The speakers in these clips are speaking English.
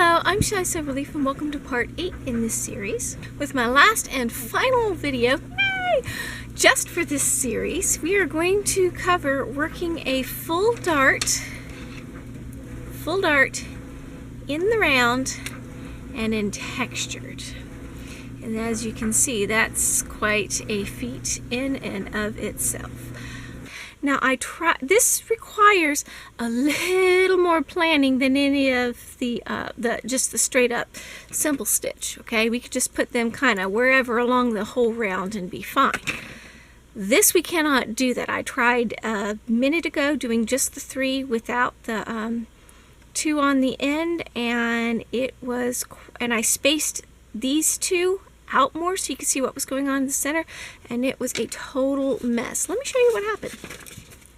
Hello, I'm Shy Silverleaf and welcome to part 8 in this series. With my last and final video, yay! Just for this series, we are going to cover working a full dart in the round and in textured. And as you can see, that's quite a feat in and of itself. Now this requires a little more planning than any of the just the straight up simple stitch, okay? We could just put them kind of wherever along the whole round and be fine. This we cannot do that. I tried a minute ago doing just the 3 without the 2 on the end, and I spaced these 2 out more so you could see what was going on in the center, and it was a total mess. Let me show you what happened.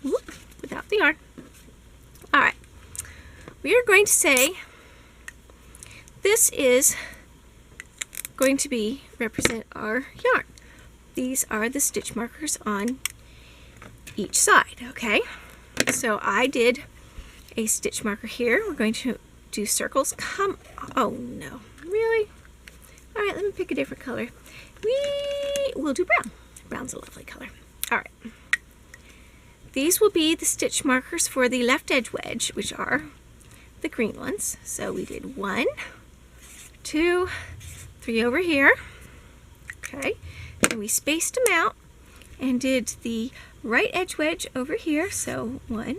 Whoop, without the yarn. Alright, we are going to say this is going to represent our yarn. These are the stitch markers on each side, okay? So I did a stitch marker here. We're going to do circles. Oh no, really? All right, let me pick a different color. We'll do brown. Brown's a lovely color. All right. These will be the stitch markers for the left edge wedge, which are the green ones. So we did 1, 2, 3 over here. Okay. And we spaced them out and did the right edge wedge over here. So 1,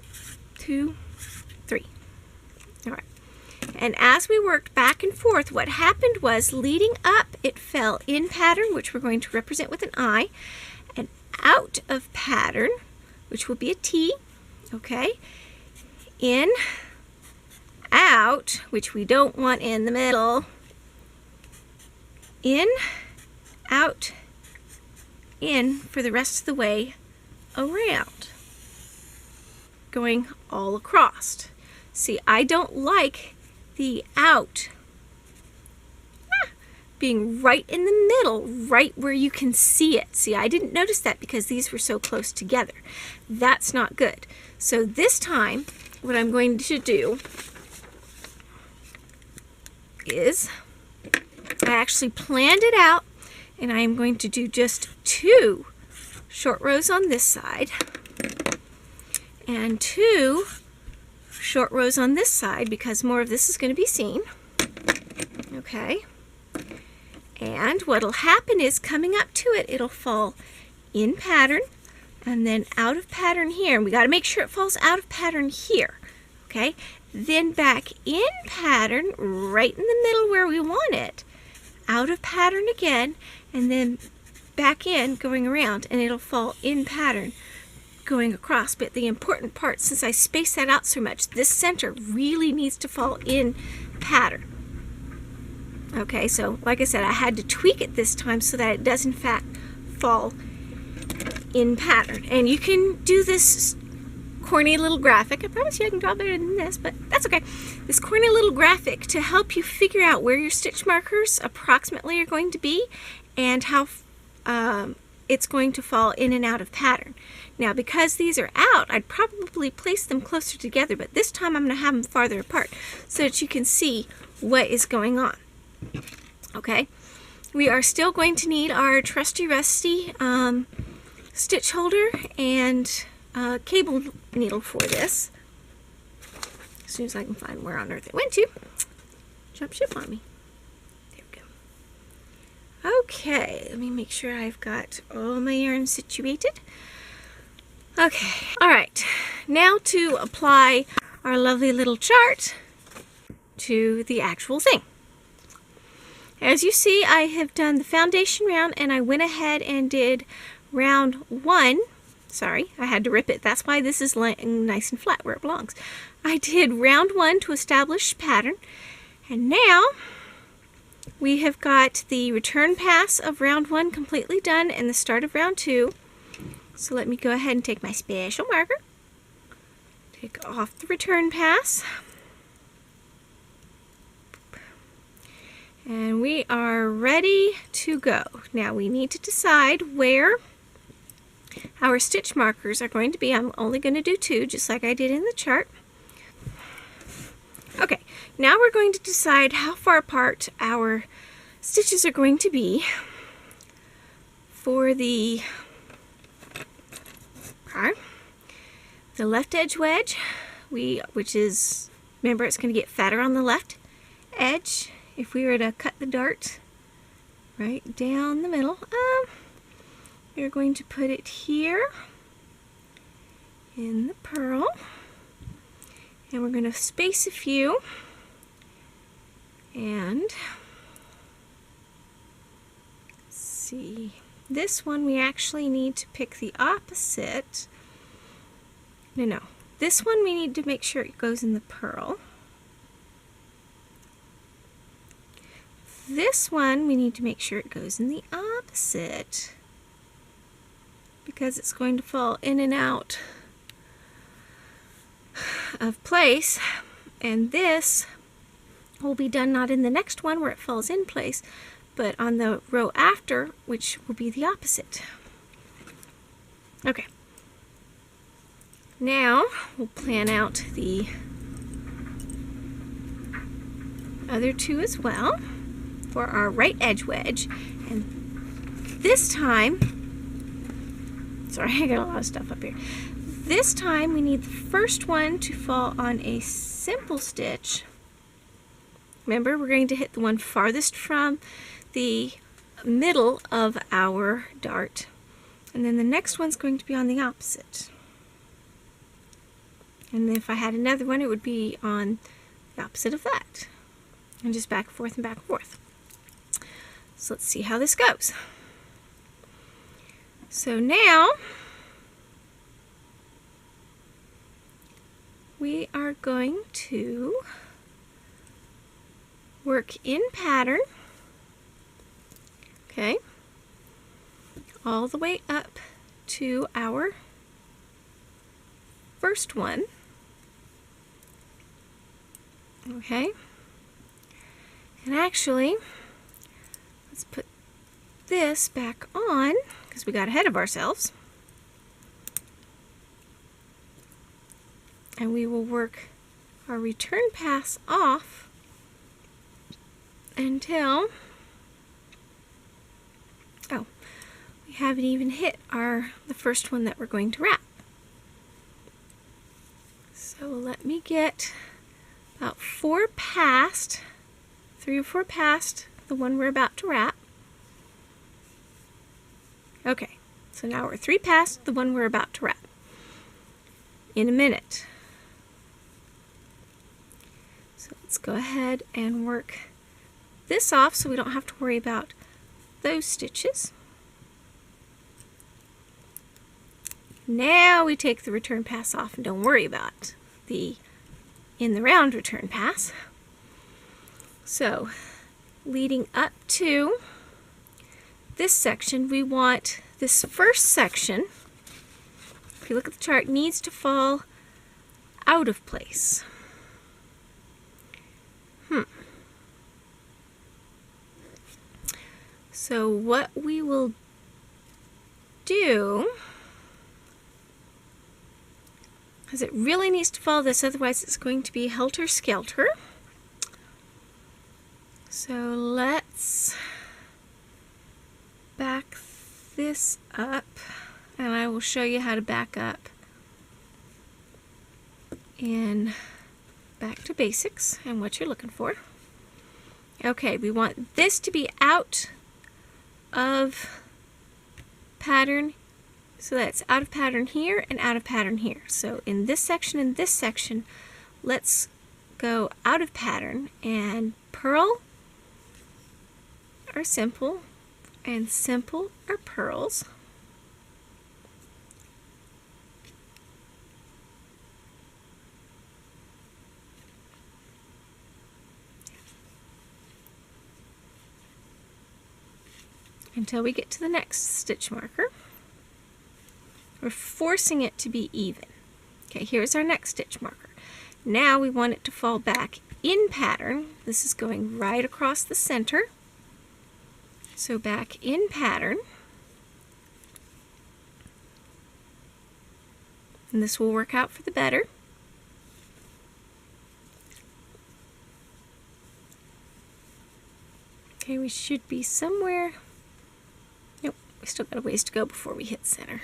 2, 3. All right. And as we worked back and forth, what happened was leading up, it fell in pattern, which we're going to represent with an I, and out of pattern, which will be a T, okay? In, out, which we don't want in the middle. In, out, in for the rest of the way around, going all across. See, I don't like the out being right in the middle, right where you can see it. See, I didn't notice that because these were so close together. That's not good. So this time, what I'm going to do is I actually planned it out, and I am going to do just 2 short rows on this side and 2 short rows on this side because more of this is going to be seen. Okay. And what'll happen is coming up to it, it'll fall in pattern and then out of pattern here. And we got to make sure it falls out of pattern here. Okay. Then back in pattern right in the middle where we want it. Out of pattern again and then back in going around, and it'll fall in pattern going across. But the important part, since I spaced that out so much, this center really needs to fall in pattern. Okay, so like I said, I had to tweak it this time so that it does in fact fall in pattern. And you can do this corny little graphic. I promise you I can draw better than this, but that's okay. This corny little graphic to help you figure out where your stitch markers approximately are going to be and how it's going to fall in and out of pattern. Now, because these are out, I'd probably place them closer together, but this time I'm going to have them farther apart so that you can see what is going on. Okay, we are still going to need our trusty rusty stitch holder and cable needle for this. As soon as I can find where on earth it went to. Jump ship on me. There we go. Okay, let me make sure I've got all my yarn situated. Okay, all right, now to apply our lovely little chart to the actual thing. As you see, I have done the foundation round, and I went ahead and did round 1. Sorry, I had to rip it. That's why this is laying nice and flat where it belongs. I did round 1 to establish pattern, and now we have got the return pass of round 1 completely done and the start of round 2. So let me go ahead and take my special marker, take off the return pass, and we are ready to go. Now we need to decide where our stitch markers are going to be. I'm only going to do 2, just like I did in the chart. Okay, now we're going to decide how far apart our stitches are going to be for the left edge wedge, which is, remember, it's going to get fatter on the left edge. If we were to cut the dart right down the middle, we're going to put it here in the purl, and we're going to space a few, and see, this one we actually need to pick the opposite. No, this one we need to make sure it goes in the purl. This one we need to make sure it goes in the opposite, because it's going to fall in and out of place, and this will be done not in the next one where it falls in place, but on the row after, which will be the opposite. Okay, now we'll plan out the other two as well for our right edge wedge, and this time, sorry, I got a lot of stuff up here. This time we need the first one to fall on a simple stitch. Remember, we're going to hit the one farthest from the middle of our dart, and then the next one's going to be on the opposite. And if I had another one, it would be on the opposite of that, and just back and forth and back and forth. So let's see how this goes. So now we are going to work in pattern, okay, all the way up to our first one, okay, and actually let's put this back on because we got ahead of ourselves, and we will work our return pass off until, oh, we haven't even hit the first one that we're going to wrap. So let me get about 4 past, 3 or 4 past the one we're about to wrap. Okay, so now we're 3 past the one we're about to wrap in a minute. So let's go ahead and work this off so we don't have to worry about those stitches. Now we take the return pass off and don't worry about the in the round return pass. So leading up to this section, we want this first section, if you look at the chart, needs to fall out of place. So what we will do, because it really needs to follow this, otherwise it's going to be helter-skelter. So let's back this up, and I will show you how to back up in Back to Basics and what you're looking for. Okay, we want this to be out of pattern, so that's out of pattern here and out of pattern here. So in this section and this section, let's go out of pattern and purl are simple and simple are purls. Until we get to the next stitch marker. We're forcing it to be even. Okay, here's our next stitch marker. Now we want it to fall back in pattern. This is going right across the center. So back in pattern. And this will work out for the better. Okay, we should be somewhere. Nope, we still got a ways to go before we hit center.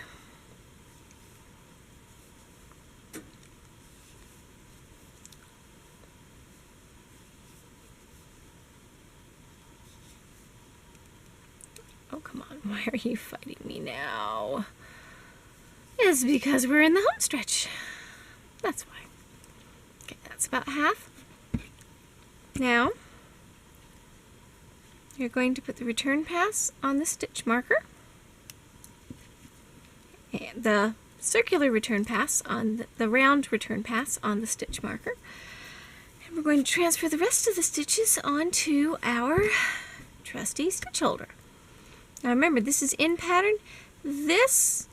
Oh, come on, why are you fighting me now? It's because we're in the home stretch. That's why. Okay, that's about half. Now, you're going to put the return pass on the stitch marker, and the circular return pass on the round return pass on the stitch marker. And we're going to transfer the rest of the stitches onto our trusty stitch holder. Now remember, this is in pattern. This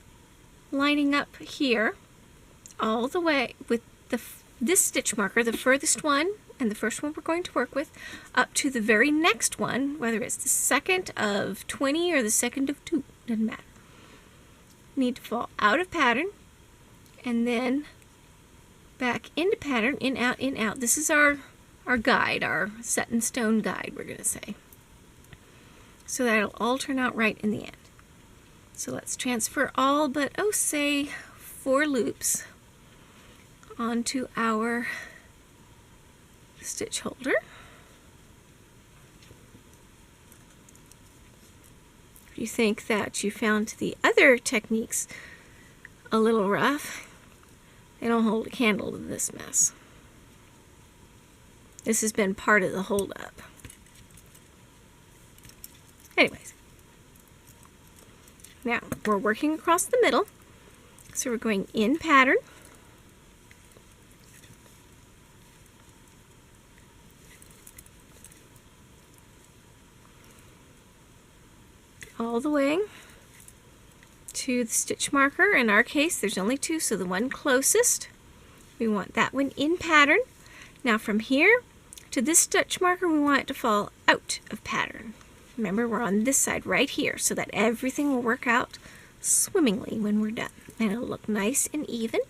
lining up here all the way with this stitch marker, the furthest one and the first one we're going to work with, up to the very next one, whether it's the second of 20 or the second of 2, doesn't matter. Need to fall out of pattern and then back into pattern, in, out, in, out. This is our guide, our set in stone guide, we're going to say. So that it'll all turn out right in the end. So let's transfer all but, oh, say 4 loops onto our stitch holder. If you think that you found the other techniques a little rough, they don't hold a candle to this mess. This has been part of the hold-up. Anyways, now we're working across the middle, so we're going in pattern, all the way to the stitch marker. In our case, there's only 2, so the one closest, we want that one in pattern. Now from here to this stitch marker, we want it to fall out of pattern. Remember, we're on this side right here, so that everything will work out swimmingly when we're done. And it'll look nice and even,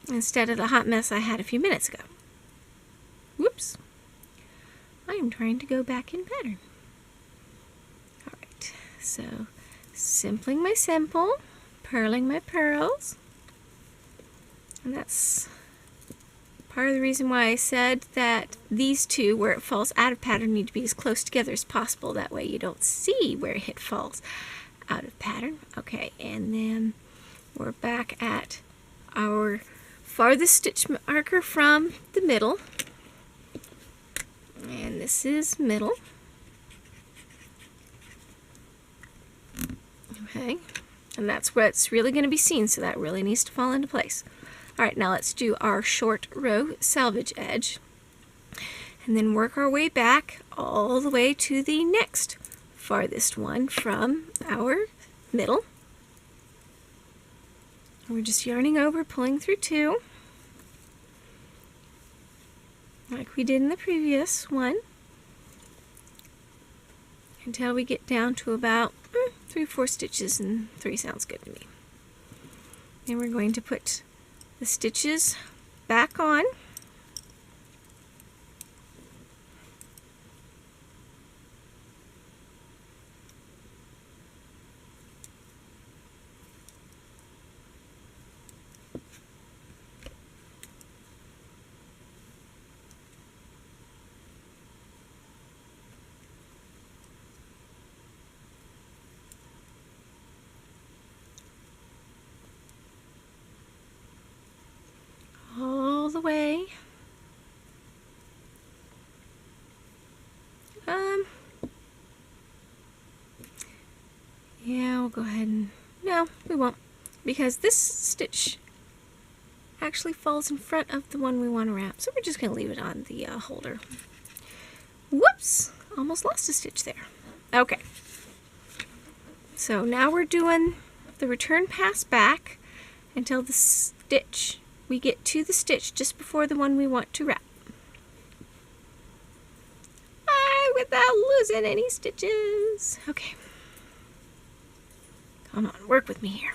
instead of the hot mess I had a few minutes ago. Whoops. I am trying to go back in pattern. Alright, so simpling my simple, purling my purls. And that's part of the reason why I said that these two, where it falls out of pattern, need to be as close together as possible. That way you don't see where it falls out of pattern. Okay, and then we're back at our farthest stitch marker from the middle. And this is middle. Okay, and that's what's really going to be seen, so that really needs to fall into place. Alright, now let's do our short row selvage edge, and then work our way back all the way to the next farthest one from our middle. We're just yarning over, pulling through 2, like we did in the previous one, until we get down to about 3 or 4 stitches, and 3 sounds good to me. Then we're going to put the stitches back on. All the way. Yeah, we'll go ahead and, no, we won't, because this stitch actually falls in front of the one we want to wrap, so we're just going to leave it on the holder. Whoops! Almost lost a stitch there. Okay. So now we're doing the return pass back until the stitch, we get to the stitch just before the one we want to wrap. Without losing any stitches. Okay. Come on, work with me here.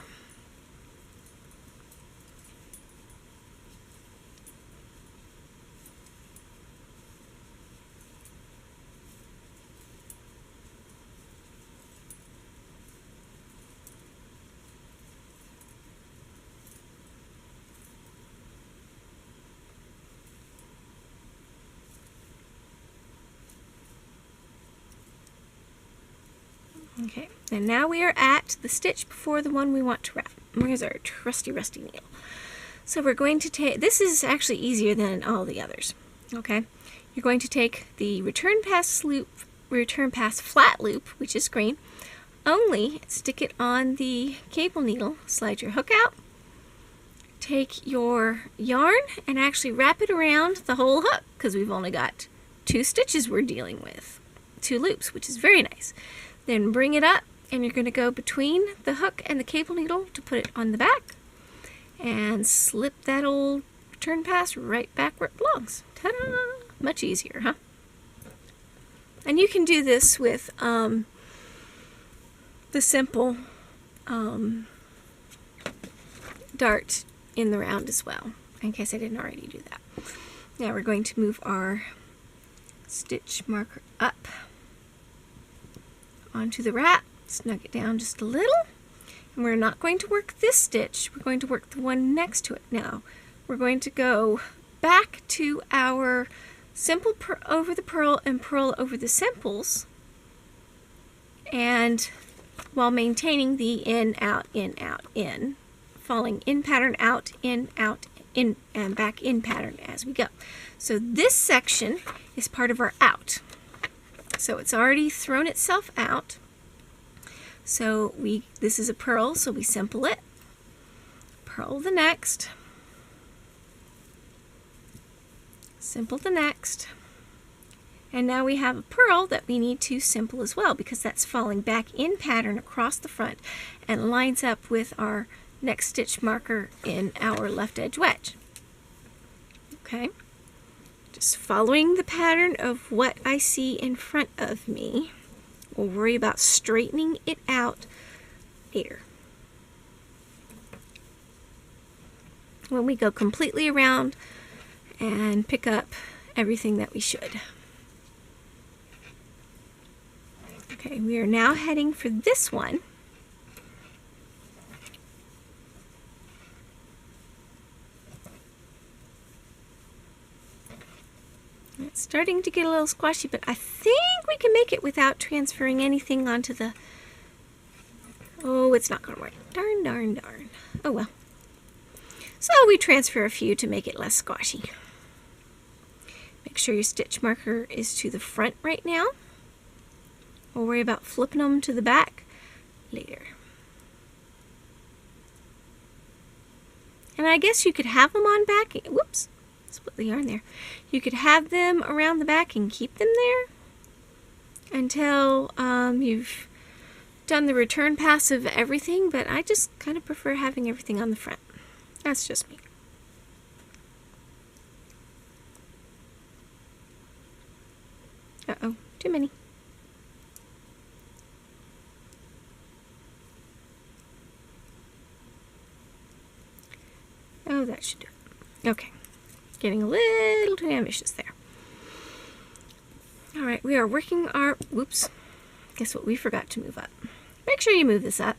Okay, and now we are at the stitch before the one we want to wrap. Here's our trusty rusty needle. So we're going to take, this is actually easier than all the others, okay? You're going to take the return pass flat loop, which is green, only stick it on the cable needle, slide your hook out, take your yarn and actually wrap it around the whole hook, because we've only got 2 stitches we're dealing with, 2 loops, which is very nice. Then bring it up, and you're going to go between the hook and the cable needle to put it on the back, and slip that old return pass right back where it belongs. Ta-da! Much easier, huh? And you can do this with the simple dart in the round as well, in case I didn't already do that. Now we're going to move our stitch marker up onto the wrap, snug it down just a little, and we're not going to work this stitch, we're going to work the one next to it now. We're going to go back to our simple over the purl and purl over the simples, and while maintaining the in, out, in, falling in pattern, out, in, and back in pattern as we go. So this section is part of our out. So it's already thrown itself out. So this is a purl, so we simple it, purl the next, simple the next, and now we have a purl that we need to simple as well, because that's falling back in pattern across the front and lines up with our next stitch marker in our left edge wedge. Okay, just following the pattern of what I see in front of me. We'll worry about straightening it out later, when we go completely around and pick up everything that we should. Okay, we are now heading for this one. It's starting to get a little squashy, but I think we can make it without transferring anything onto the... Oh, it's not going to work. Darn, darn, darn. Oh well. So we transfer a few to make it less squashy. Make sure your stitch marker is to the front right now. We'll worry about flipping them to the back later. And I guess you could have them on back. Whoops. Split the yarn there. You could have them around the back and keep them there until you've done the return pass of everything, but I just kind of prefer having everything on the front. That's just me. Uh-oh, too many. Oh, that should do it. Okay. Getting a little too ambitious there. Alright, we are working our... Whoops. Guess what? We forgot to move up. Make sure you move this up.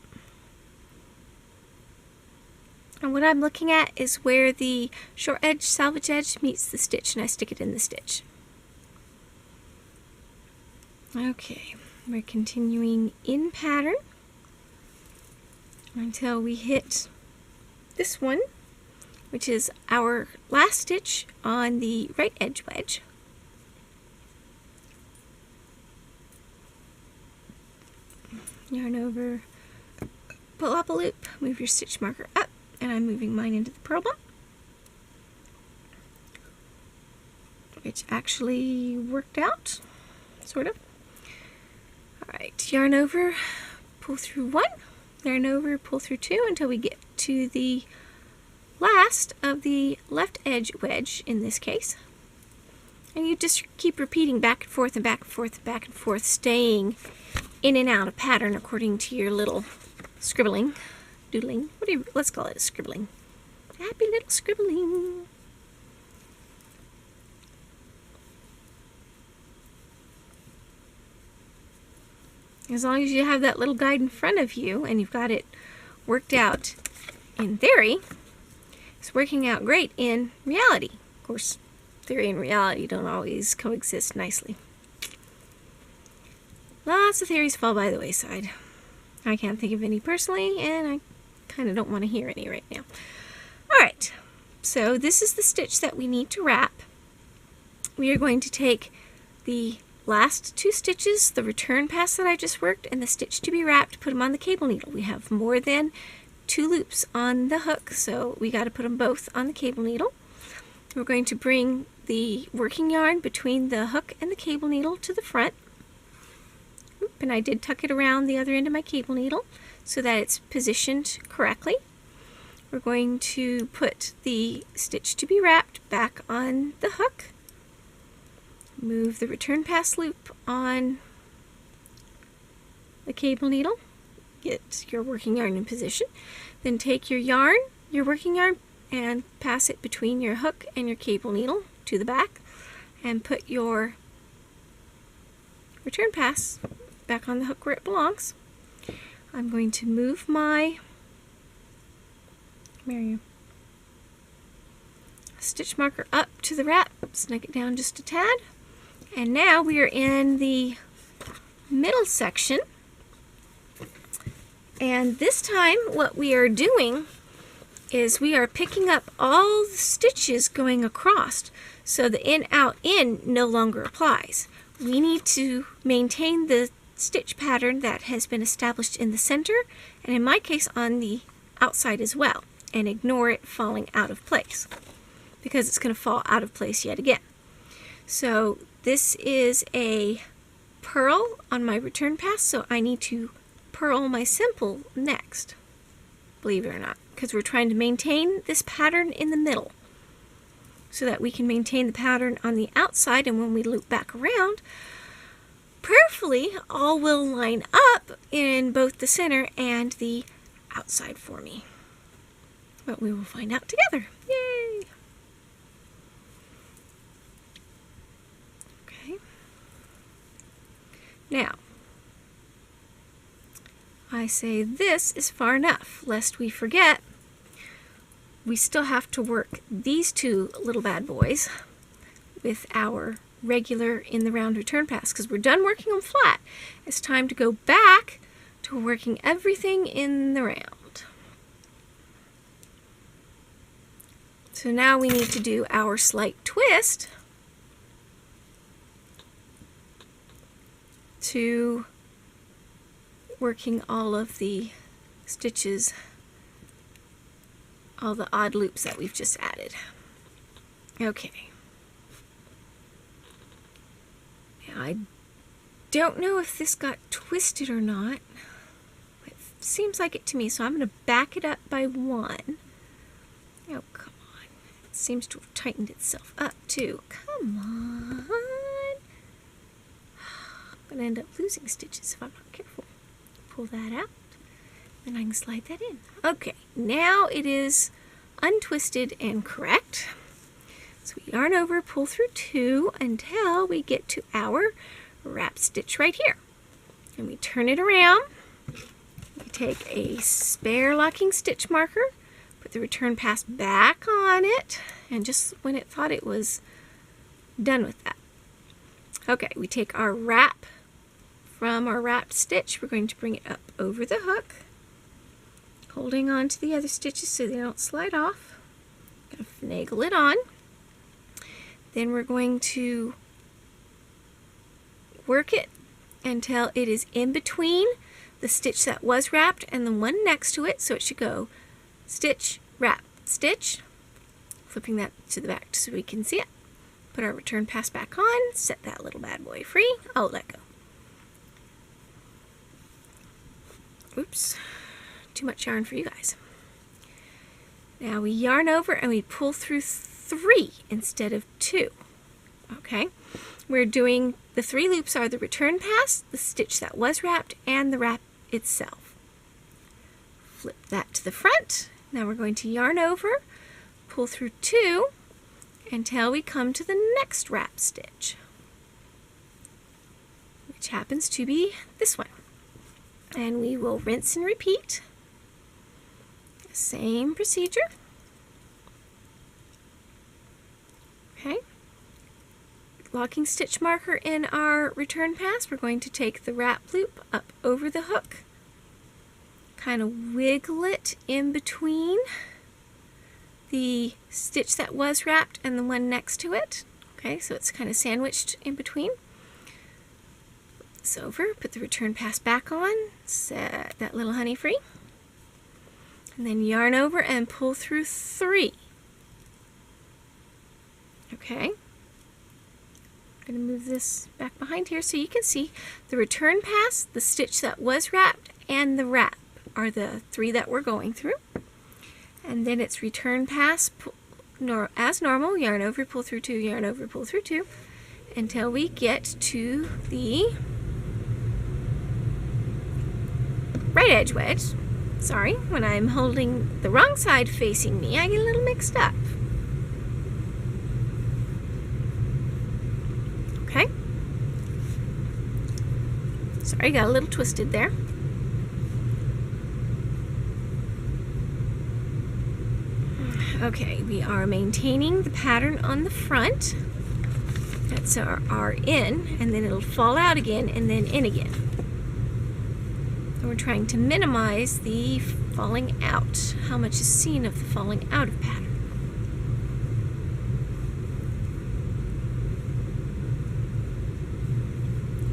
And what I'm looking at is where the short edge, salvage edge meets the stitch, and I stick it in the stitch. Okay, we're continuing in pattern until we hit this one, which is our last stitch on the right edge wedge. Yarn over, pull up a loop, move your stitch marker up, and I'm moving mine into the purl bump, which actually worked out, sort of. Alright, yarn over, pull through 1, yarn over, pull through 2 until we get to the last of the left edge wedge in this case. And you just keep repeating back and forth and back and forth and back and forth, staying in and out of pattern according to your little scribbling, doodling, let's call it a scribbling. Happy little scribbling. As long as you have that little guide in front of you and you've got it worked out in theory, it's working out great in reality. Of course, theory and reality don't always coexist nicely. Lots of theories fall by the wayside. I can't think of any personally, and I kind of don't want to hear any right now. Alright, so this is the stitch that we need to wrap. We are going to take the last 2 stitches, the return pass that I just worked, and the stitch to be wrapped, put them on the cable needle. We have more than 2 loops on the hook, so we got to put them both on the cable needle. We're going to bring the working yarn between the hook and the cable needle to the front. Oop, and I did tuck it around the other end of my cable needle so that it's positioned correctly. We're going to put the stitch to be wrapped back on the hook. Move the return pass loop on the cable needle. Get your working yarn in position. Then take your yarn, your working yarn, and pass it between your hook and your cable needle to the back, and put your return pass back on the hook where it belongs. I'm going to move my stitch marker up to the wrap, snug it down just a tad, and now we are in the middle section. And this time what we are doing is we are picking up all the stitches going across, so the in, out, in no longer applies. We need to maintain the stitch pattern that has been established in the center, and in my case on the outside as well, and ignore it falling out of place, because it's going to fall out of place yet again. So this is a purl on my return pass, so I need to purl my simple next, believe it or not, because we're trying to maintain this pattern in the middle so that we can maintain the pattern on the outside, and when we loop back around, prayerfully all will line up in both the center and the outside for me. But we will find out together. Yay! Okay. Now, I say this is far enough, lest we forget we still have to work these 2 little bad boys with our regular in the round return pass, because we're done working them flat. It's time to go back to working everything in the round. So now we need to do our slight twist to working all of the stitches, all the odd loops that we've just added. Okay. Now I don't know if this got twisted or not. It seems like it to me, so I'm going to back it up by 1. Oh, come on. It seems to have tightened itself up too. Come on. I'm going to end up losing stitches if I'm not careful. Pull that out, and I can slide that in. Okay, now it is untwisted and correct. So we yarn over, pull through 2 until we get to our wrap stitch right here. And we turn it around. We take a spare locking stitch marker, put the return pass back on it, and just when it thought it was done with that. Okay, we take our wrap from our wrapped stitch, we're going to bring it up over the hook, holding on to the other stitches so they don't slide off. Going to finagle it on. Then we're going to work it until it is in between the stitch that was wrapped and the one next to it, so it should go stitch, wrap, stitch, flipping that to the back so we can see it. Put our return pass back on, set that little bad boy free. Oh, let go. Oops, too much yarn for you guys. Now we yarn over and we pull through 3 instead of 2. Okay, we're doing the 3 loops are the return pass, the stitch that was wrapped, and the wrap itself. Flip that to the front. Now we're going to yarn over, pull through 2 until we come to the next wrap stitch, which happens to be this one. And we will rinse and repeat. Same procedure. Okay. locking stitch marker in our return pass, we're going to take the wrap loop up over the hook, kind of wiggle it in between the stitch that was wrapped and the one next to it. Okay, so it's kind of sandwiched in between. Flip this over, put the return pass back on, set that little honey free, and then yarn over and pull through 3. Okay, I'm going to move this back behind here so you can see the return pass, the stitch that was wrapped, and the wrap are the 3 that we're going through. And then it's return pass, as normal, yarn over, pull through 2, yarn over, pull through 2, until we get to the right edge wedge. Sorry, when I'm holding the wrong side facing me, I get a little mixed up. Okay. Sorry, got a little twisted there. Okay, we are maintaining the pattern on the front. That's our in, and then it'll fall out again and then in again. And we're trying to minimize the falling out, how much is seen of the falling out of pattern.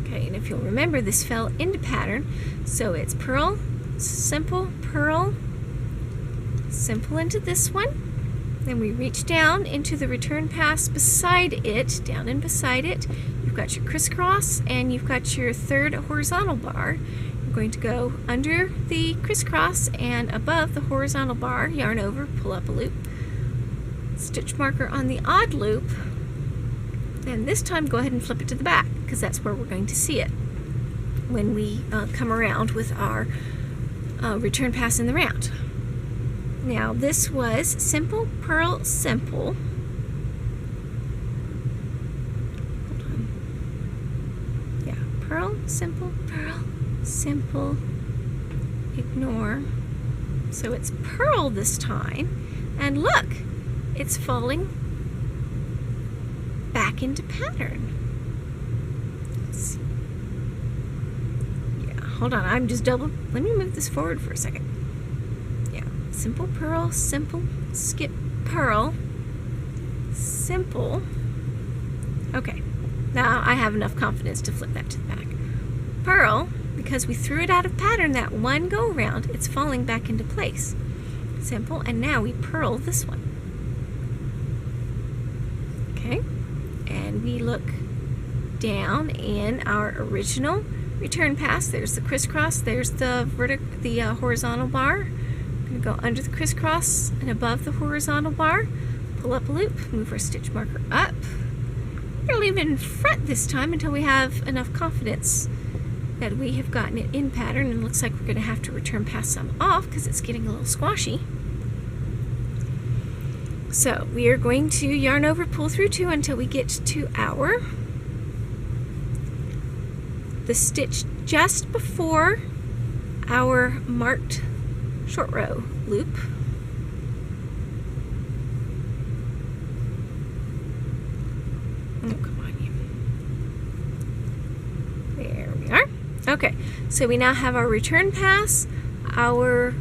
Okay, and if you'll remember, this fell into pattern, so it's purl, simple, simple into this one. Then we reach down into the return pass beside it, down and beside it. You've got your crisscross and you've got your 3rd horizontal bar. You're going to go under the crisscross and above the horizontal bar, yarn over, pull up a loop, stitch marker on the odd loop, and this time go ahead and flip it to the back because that's where we're going to see it when we come around with our return pass in the round. Now this was simple, purl, simple. Hold on. Yeah, purl, simple, ignore. So it's purl this time, and look, it's falling back into pattern. Let's see. Yeah, hold on, I'm just let me move this forward for a second. Simple, purl, simple, skip, purl, simple. Okay, now I have enough confidence to flip that to the back. Purl, because we threw it out of pattern that one go around, it's falling back into place. Simple, and now we purl this one. Okay, and we look down in our original return pass. There's the crisscross, there's the horizontal bar. Go under the crisscross and above the horizontal bar, pull up a loop, move our stitch marker up. We're going to leave it in front this time until we have enough confidence that we have gotten it in pattern, and it looks like we're going to have to return pass some off because it's getting a little squashy. So we are going to yarn over, pull through 2 until we get to the stitch just before our marked short row loop. Oh, come on, you. There we are. Okay, so we now have our return pass, our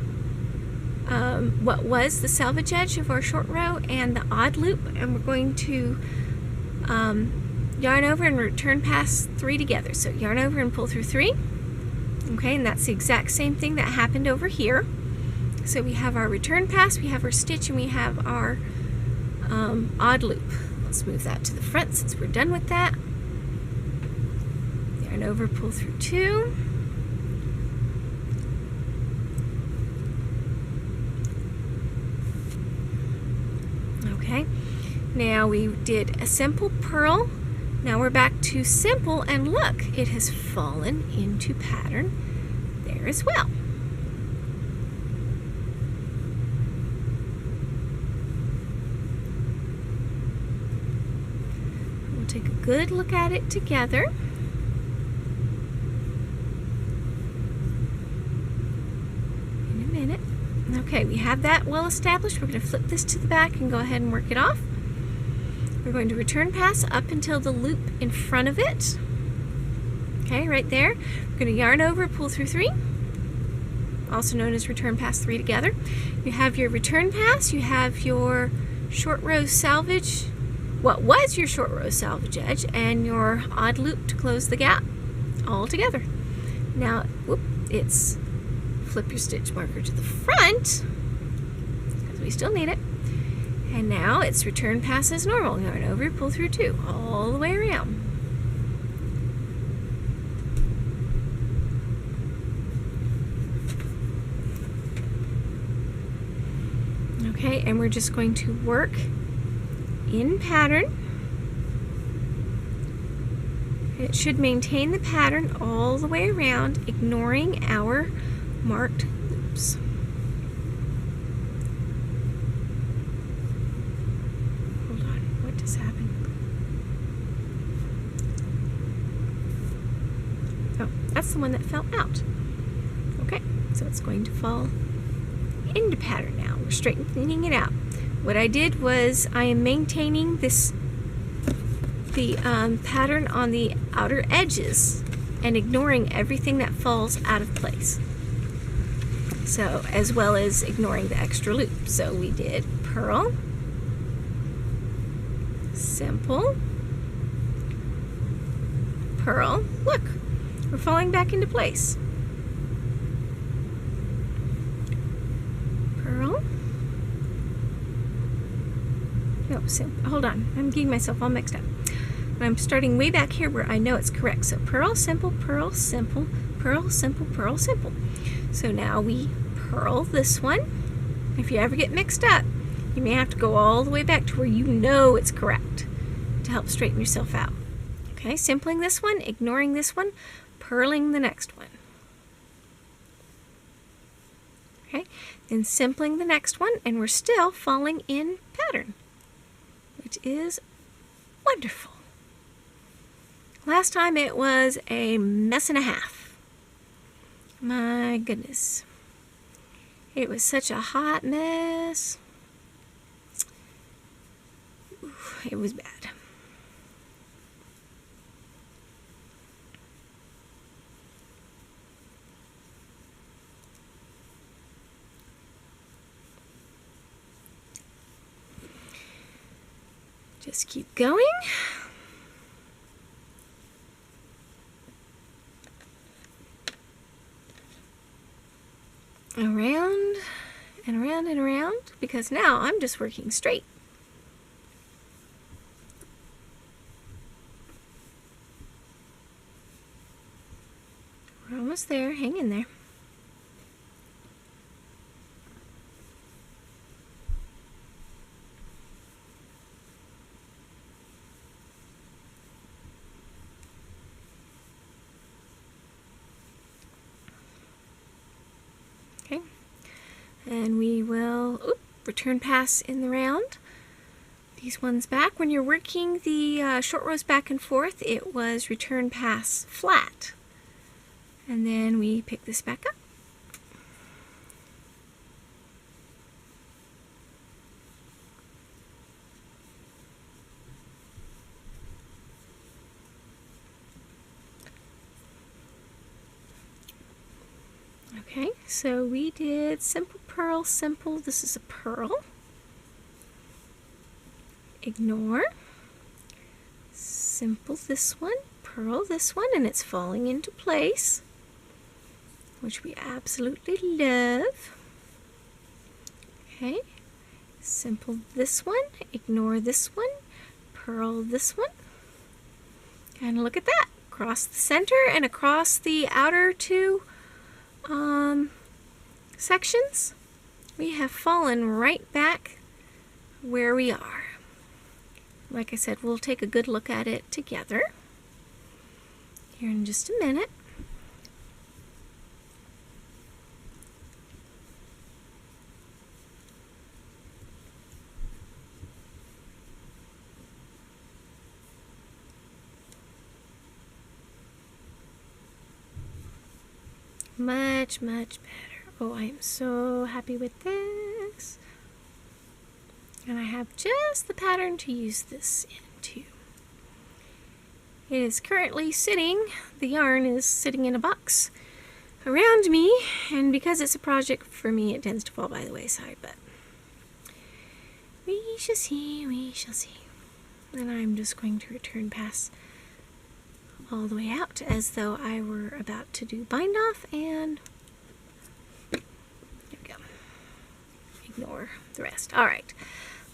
what was the selvage edge of our short row, and the odd loop, and we're going to yarn over and return pass 3 together. So yarn over and pull through 3. Okay, and that's the exact same thing that happened over here. So we have our return pass, we have our stitch, and we have our odd loop. Let's move that to the front since we're done with that. Yarn over, pull through 2. Okay, now we did a simple purl. Now we're back to simple, and look, it has fallen into pattern there as well. We'll take a good look at it together. In a minute. Okay, we have that well established. We're going to flip this to the back and go ahead and work it off. We're We're going to return pass up until the loop in front of it. Okay, right there. We're going to yarn over, pull through 3, also known as return pass 3 together. You have your return pass, you have your short row salvage, what was your short row salvage edge, and your odd loop to close the gap all together. Now, whoop, it's flip your stitch marker to the front, because we still need it. And now it's return pass as normal. Yarn over, pull through 2, all the way around. Okay, and we're just going to work in pattern. It should maintain the pattern all the way around, ignoring our marked loops. Hold on, what just happened? Oh, that's the one that fell out. Okay, so it's going to fall into pattern now. We're straightening it out. What I did was I am maintaining the pattern on the outer edges and ignoring everything that falls out of place. So, as well as ignoring the extra loop. So we did purl, simple, purl. Look, we're falling back into place. Purl. No, hold on. I'm getting myself all mixed up. I'm starting way back here where I know it's correct. So purl, simple, purl, simple, purl, simple, purl, simple. So now we purl this one. If you ever get mixed up, you may have to go all the way back to where you know it's correct to help straighten yourself out. Okay, simpling this one, ignoring this one, purling the next one. Okay, then simpling the next one, and we're still falling in pattern, which is wonderful. Last time it was a mess and a half. My goodness. It was such a hot mess. Oof, it was bad. Just keep going. Around and around and around, because now I'm just working straight. We're almost there. Hang in there. And we will return pass in the round. These ones back. When you're working the short rows back and forth, it was return pass flat. And then we pick this back up. Okay, so we did simple, purl, simple. This is a purl. Ignore. Simple this one, purl this one, and it's falling into place, which we absolutely love. Okay, simple this one, ignore this one, purl this one. And look at that, across the center and across the outer two sections, we have fallen right back where we are. Like I said, we'll take a good look at it together here in just a minute. Much, much better. Oh, I am so happy with this. And I have just the pattern to use this into. It is currently sitting, the yarn is sitting in a box around me, and because it's a project for me, it tends to fall by the wayside, but we shall see, we shall see. And I'm just going to return pass all the way out as though I were about to do bind off, and there we go. Ignore the rest. All right,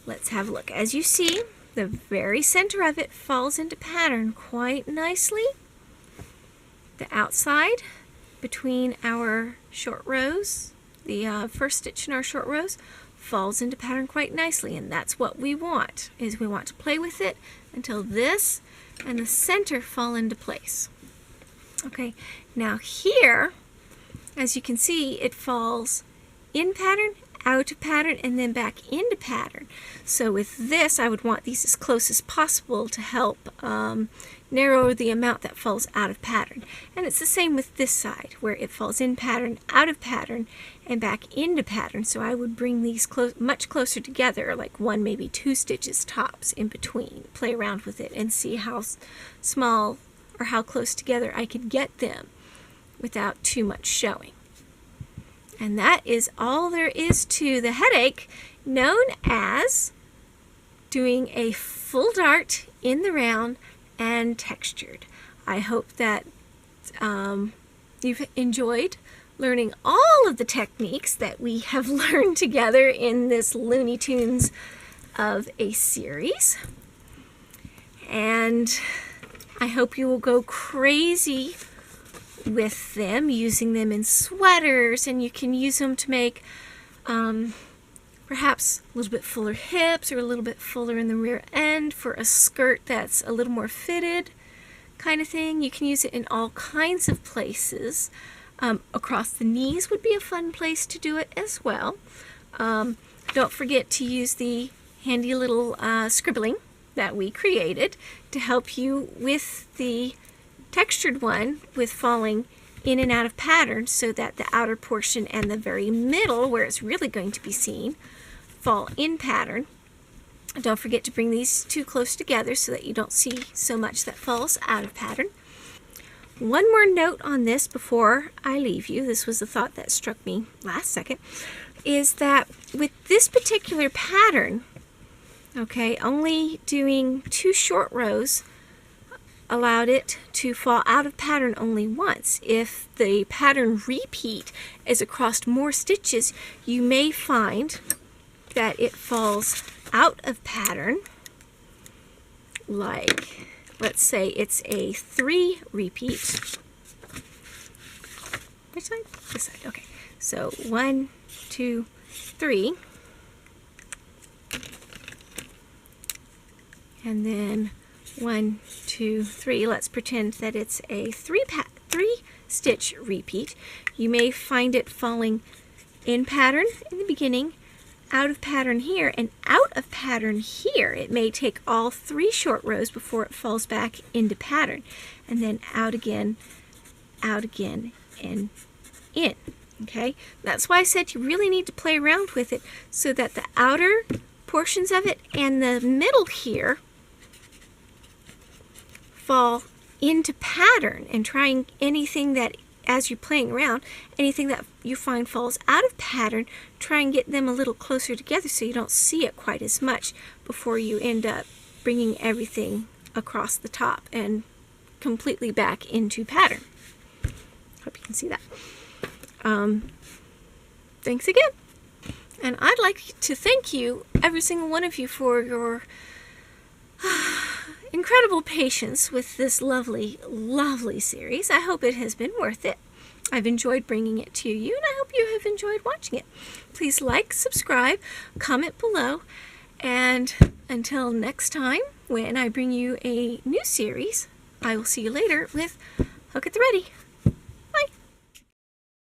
let's have a look. As you see, the very center of it falls into pattern quite nicely. The outside between our short rows, the first stitch in our short rows, falls into pattern quite nicely, and that's what we want, is we want to play with it until this and the center fall into place. Okay, now here, as you can see, it falls in pattern, out of pattern, and then back into pattern. So with this, I would want these as close as possible to help narrow the amount that falls out of pattern. And it's the same with this side, where it falls in pattern, out of pattern, and back into pattern. So I would bring these much closer together, like one, maybe two stitches tops in between. Play around with it and see how small or how close together I could get them without too much showing. And that is all there is to the headache, known as doing a full dart in the round and textured. I hope that you've enjoyed learning all of the techniques that we have learned together in this Looney Tunes of a series. And I hope you will go crazy with them, using them in sweaters, and you can use them to make perhaps a little bit fuller hips or a little bit fuller in the rear end for a skirt that's a little more fitted kind of thing. You can use it in all kinds of places. Across the knees would be a fun place to do it as well. Don't forget to use the handy little scribbling that we created to help you with the textured one with falling in and out of pattern, so that the outer portion and the very middle, where it's really going to be seen, fall in pattern. Don't forget to bring these two close together so that you don't see so much that falls out of pattern. One more note on this before I leave you, this was a thought that struck me last second, is that with this particular pattern, okay, only doing 2 short rows allowed it to fall out of pattern only once. If the pattern repeat is across more stitches, you may find that it falls out of pattern, like, let's say it's a 3 repeat. Which side? This side, okay. So 1, 2, 3. And then 1, 2, 3. Let's pretend that it's a 3 stitch repeat. You may find it falling in pattern in the beginning, out of pattern here, and out of pattern here. It may take all 3 short rows before it falls back into pattern, and then out again, and in. Okay, that's why I said you really need to play around with it so that the outer portions of it and the middle here fall into pattern, and trying anything that, as you're playing around, anything that you find falls out of pattern, try and get them a little closer together so you don't see it quite as much before you end up bringing everything across the top and completely back into pattern. Hope you can see that. Thanks again. And I'd like to thank you, every single one of you, for your incredible patience with this lovely, lovely series. I hope it has been worth it. I've enjoyed bringing it to you, and I hope you have enjoyed watching it. Please like, subscribe, comment below, and until next time, when I bring you a new series, I will see you later with Hook at the Ready.